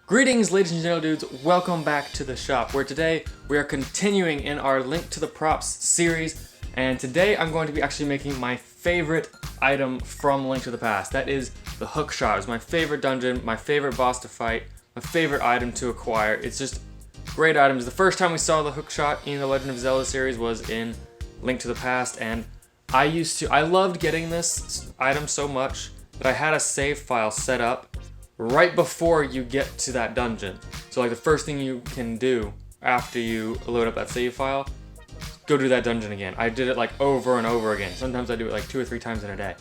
Greetings, ladies and gentlemen, dudes. Welcome back to the shop, where today we are continuing in our Link to the Props series, and today I'm going to be actually making my favorite item from Link to the Past. That is the Hookshot. It's my favorite dungeon, my favorite boss to fight, my favorite item to acquire. It's just great items. The first time we saw the Hookshot in the Legend of Zelda series was in Link to the Past, and I loved getting this item so much that I had a save file set up right before you get to that dungeon. So like the first thing you can do after you load up that save file, go do that dungeon again. I did it like over and over again. Sometimes I do it like 2 or 3 times in a day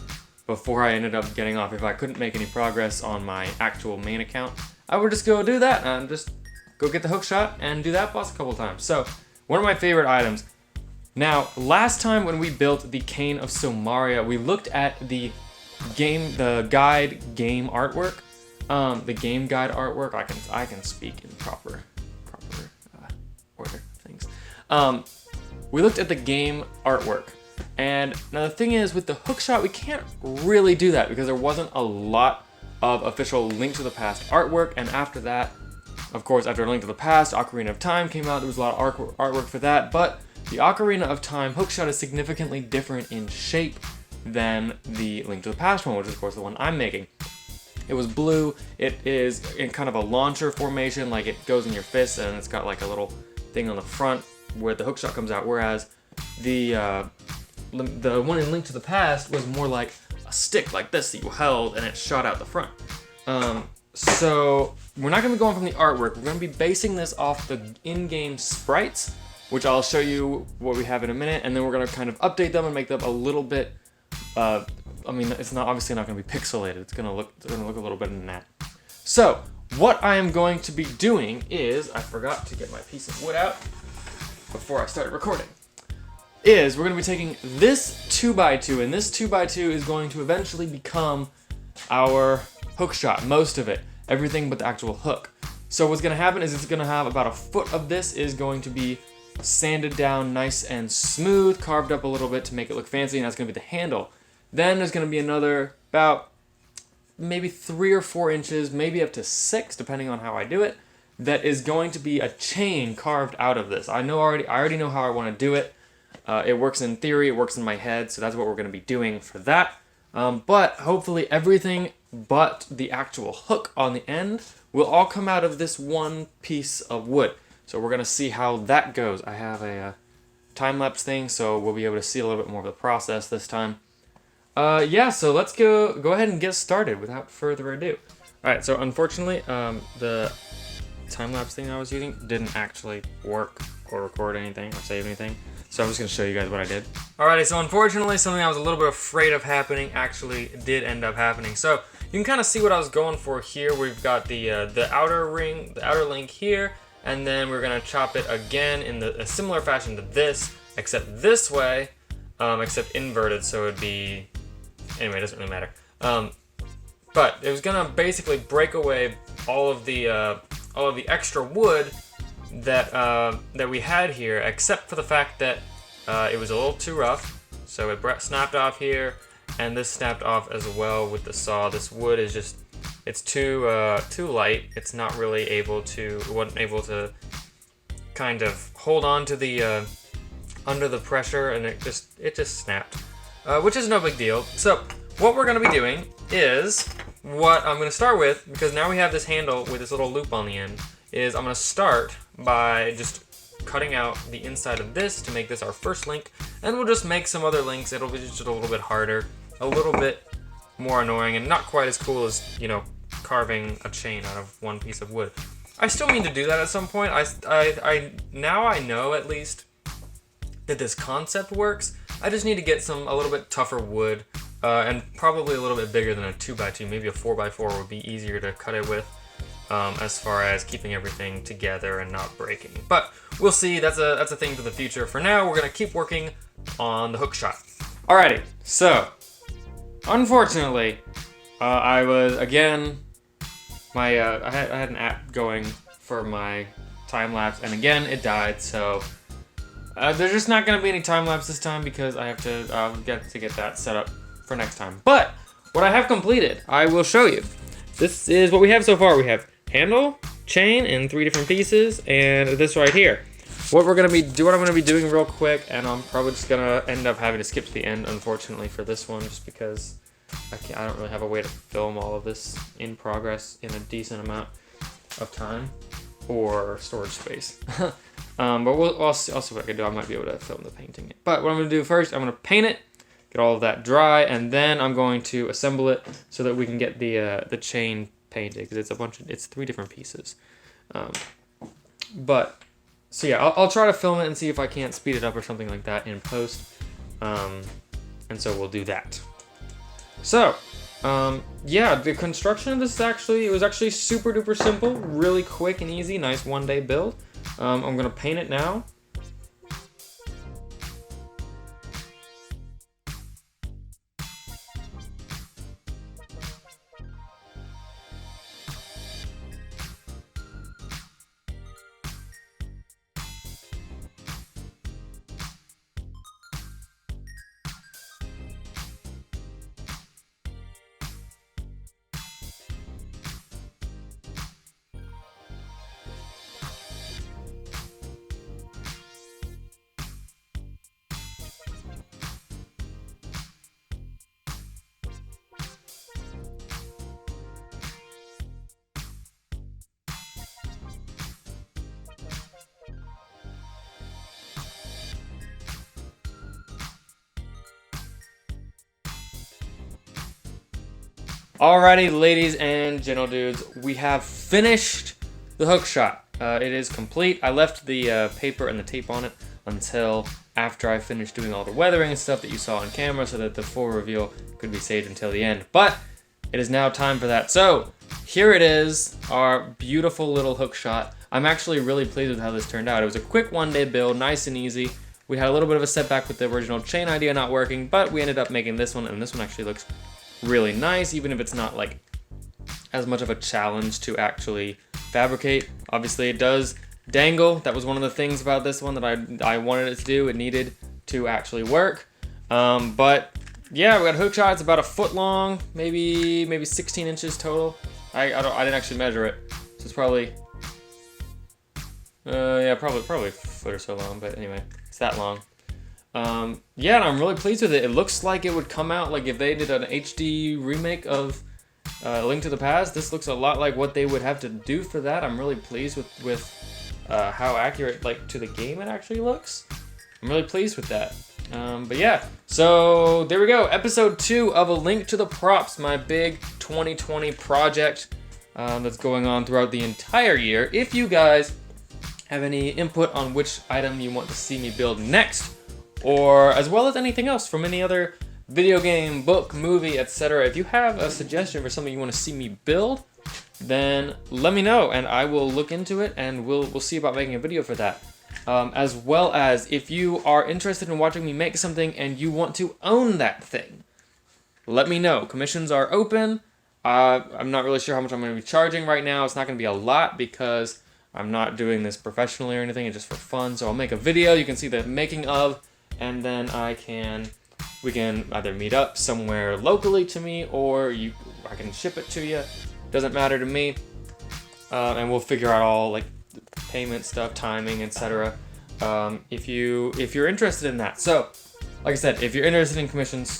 before I ended up getting off. If I couldn't make any progress on my actual main account, I would just go do that and just go get the Hookshot and do that boss a couple times. So one of my favorite items. Now, last time when we built the Cane of Somaria, we looked at the guide game artwork. The game guide artwork. I can speak in proper order things. We looked at the game artwork, and now the thing is with the Hookshot we can't really do that because there wasn't a lot of official Link to the Past artwork, and after that, of course, after Link to the Past, Ocarina of Time came out. There was a lot of artwork for that, but the Ocarina of Time Hookshot is significantly different in shape than the Link to the Past one, which is of course the one I'm making. It was blue. It is in kind of a launcher formation, like it goes in your fist, and it's got like a little thing on the front where the hookshot comes out. Whereas the one in Link to the Past was more like a stick like this that you held, and it shot out the front. So we're not going to be going from the artwork. We're going to be basing this off the in-game sprites, which I'll show you what we have in a minute, and then we're going to kind of update them and make them a little bit. I mean, it's not obviously not going to be pixelated. It's going to look a little bit in that. So, what I am going to be doing is, I forgot to get my piece of wood out before I started recording, is we're going to be taking this 2x2, and this 2x2 is going to eventually become our Hookshot, most of it, everything but the actual hook. So what's going to happen is it's going to have about a foot of this is going to be sanded down nice and smooth, carved up a little bit to make it look fancy, and that's going to be the handle. Then there's going to be another about maybe 3 or 4 inches, maybe up to 6, depending on how I do it, that is going to be a chain carved out of this. I already know how I want to do it. It works in theory, it works in my head, so that's what we're going to be doing for that. But hopefully everything but the actual hook on the end will all come out of this one piece of wood. So we're going to see how that goes. I have a time-lapse thing, so we'll be able to see a little bit more of the process this time. Yeah, so let's go ahead and get started without further ado. Alright, so unfortunately, the time-lapse thing I was using didn't actually work or record anything or save anything. So I'm just going to show you guys what I did. Alrighty, so unfortunately, something I was a little bit afraid of happening actually did end up happening. So you can kind of see what I was going for here. We've got the outer ring, the outer link here, and then we're going to chop it again in a similar fashion to this, except this way, except inverted, so it'd be... Anyway, it doesn't really matter. But it was gonna basically break away all of the extra wood that we had here, except for the fact that it was a little too rough. So it snapped off here, and this snapped off as well with the saw. This wood is just, it's too light. It's not really able to, it wasn't able to kind of hold on to the under the pressure, and it just snapped. Which is no big deal. So what we're going to be doing is, what I'm going to start with, because now we have this handle with this little loop on the end, is I'm going to start by just cutting out the inside of this to make this our first link, and we'll just make some other links. It'll be just a little bit harder, a little bit more annoying, and not quite as cool as, you know, carving a chain out of one piece of wood. I still mean to do that at some point. Now I know at least that this concept works. I just need to get a little bit tougher wood, and probably a little bit bigger than a 2x2. Maybe a 4x4 would be easier to cut it with, as far as keeping everything together and not breaking. But we'll see. That's a thing for the future. For now, we're gonna keep working on the Hookshot. Alrighty. So, unfortunately, I was again I had an app going for my time lapse, and again it died. So. There's just not going to be any time-lapse this time because I have to get that set up for next time. But what I have completed, I will show you. This is what we have so far. We have handle, chain in 3 different pieces, and this right here. What I'm gonna be doing real quick, and I'm probably just gonna end up having to skip to the end, unfortunately, for this one, just because I don't really have a way to film all of this in progress in a decent amount of time or storage space. But I'll see what I can do. I might be able to film the painting. But what I'm gonna do first, I'm gonna paint it, get all of that dry, and then I'm going to assemble it so that we can get the chain painted, because it's 3 different pieces. So yeah, I'll try to film it and see if I can't speed it up or something like that in post. And so we'll do that. So, yeah, the construction of this was actually super duper simple, really quick and easy, nice one-day build. I'm gonna paint it now. Alrighty, ladies and gentle dudes, we have finished the Hookshot. It is complete. I left the paper and the tape on it until after I finished doing all the weathering and stuff that you saw on camera, so that the full reveal could be saved until the end. But it is now time for that. So here it is, our beautiful little Hookshot. I'm actually really pleased with how this turned out. It was a quick one-day build, nice and easy. We had a little bit of a setback with the original chain idea not working, but we ended up making this one, and this one actually looks really nice, even if it's not like as much of a challenge to actually fabricate. Obviously it does dangle. That was one of the things about this one that I wanted it to do. It needed to actually work. But yeah, we got a Hookshot. It's about 1 foot long, maybe 16 inches total. I didn't actually measure it, so it's probably probably a foot or so long, but anyway, it's that long. Yeah, and I'm really pleased with it. It looks like it would come out like if they did an HD remake of Link to the Past. This looks a lot like what they would have to do for that. I'm really pleased with how accurate, like, to the game it actually looks. I'm really pleased with that. But yeah, so there we go. Episode 2 of A Link to the Props, my big 2020 project that's going on throughout the entire year. If you guys have any input on which item you want to see me build next, or as well as anything else from any other video game, book, movie, etc. If you have a suggestion for something you want to see me build, then let me know and I will look into it, and we'll see about making a video for that. As well as if you are interested in watching me make something and you want to own that thing, let me know. Commissions are open. I'm not really sure how much I'm going to be charging right now. It's not going to be a lot because I'm not doing this professionally or anything. It's just for fun. So I'll make a video. You can see the making of, and then we can either meet up somewhere locally to me, or I can ship it to you. Doesn't matter to me. And we'll figure out all like payment stuff, timing, etc. If you're interested in that. So, like I said, if you're interested in commissions,